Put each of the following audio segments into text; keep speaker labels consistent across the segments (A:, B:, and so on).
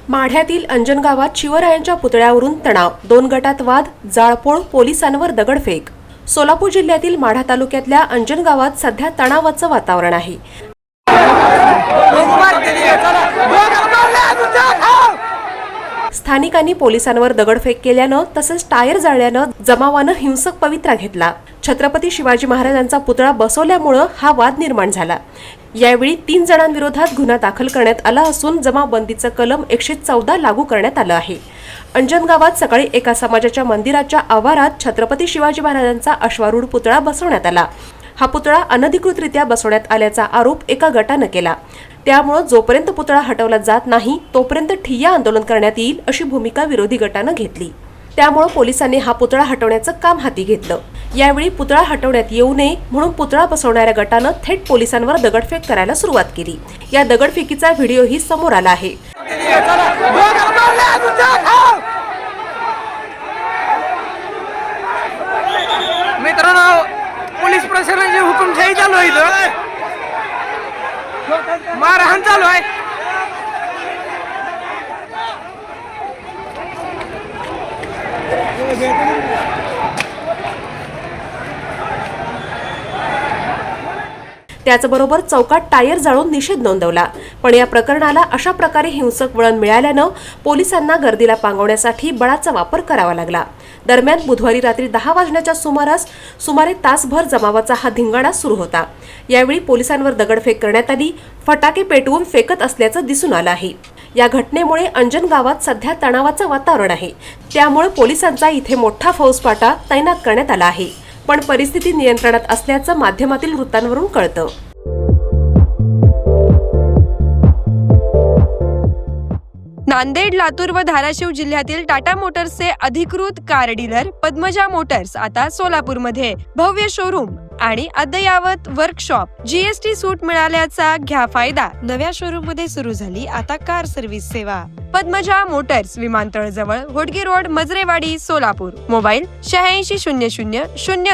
A: माढ्यातील अंजन गावात शिवरायांच्या पुतळ्यावरून तणाव, 2 गटात वाद, जाळपोळ, पोलिसांवर दगडफेक। सोलापूर जिल्ह्यातील माढा तालुक्यातल्या अंजन गावात सध्या तणावाचं वातावरण आहे। स्थानिकांनी पोलिसांवर दगडफेक केल्यानं तसंच टायर जाळल्यानं जमावानं हिंसक पवित्रा घेतला। छत्रपती शिवाजी महाराजांचा पुतळा बसवल्यामुळे हा वाद निर्माण झाला। यावेळी 3 जणांविरोधात गुन्हा दाखल करण्यात आला असून जमावबंदीचं कलम 114 लागू करण्यात आलं आहे। अंजन गावात सकाळी एका समाजाच्या मंदिराच्या आवारात छत्रपती शिवाजी महाराजांचा अश्वारूढ पुतळा बसवण्यात आला। हा पुतळा अनधिकृतरित्या बसवण्यात आल्याचा आरोप एका गटानं केला। त्यामुळे जोपर्यंत पुतळा हटवला जात नाही तोपर्यंत ठिय्या आंदोलन करण्यात येईल अशी भूमिका विरोधी गटानं घेतली। त्यामुळे पोलिसांनी हा पुतळा हटवण्याचं काम हाती घेतलं। यावेळी पुतळा हटवण्यात येऊ नये म्हणून पुतळा बसवणाऱ्या गटानं थेट पोलिसांवर दगडफेक करायला सुरुवात केली। या दगडफेकीचा व्हिडिओही समोर आला आहे।
B: मित्रांनो, पोलीस प्रशासनाचे हुकुमशाही चालू आहे, इथं मारहाण चालू आहे।
A: त्याचबरोबर चौकात टायर जाळून निषेध नोंदवला। पण या प्रकरणाला अशा प्रकारे हिंसक वळण मिळाल्यानं पोलिसांना गर्दीला पांगवण्यासाठी बळाचा वापर करावा लागला। दरम्यान बुधवारी रात्री 10 वाजण्याच्या सुमारास सुमारे तासभर जमावाचा हा धिंगाणा सुरू होता। यावेळी पोलिसांवर दगडफेक करण्यात आली, फटाके पेटवून फेकत असल्याचं दिसून आलं आहे। या घटनेमुळे अंजन गावात सध्या तणावाचं वातावरण आहे। त्यामुळे पोलिसांचा इथे मोठा फौजफाटा तैनात करण्यात आला आहे। पण परिस्थिती नियंत्रणात असल्याचं माध्यमातील वृत्तांवरून कळतं।
C: नांदेड, लातूर व धाराशिव जिल्ह्यातील टाटा मोटर्सचे अधिकृत कार डीलर पद्मजा मोटर्स आता सोलापूरमध्ये भव्य शोरूम आणि अद्ययावत वर्कशॉप, जीएसटी सूट मिळाल्याचा घ्या फायदा। नव्या शोरूम मध्ये सुरू झाली आता कार सर्व्हिस सेवा। पद्मजा मोटर्स, विमानतळ जवळ, होडगे रोड, मजरेवाडी, सोलापूर। मोबाईल 8600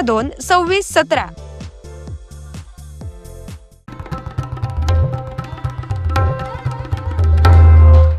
C: 02 26 17।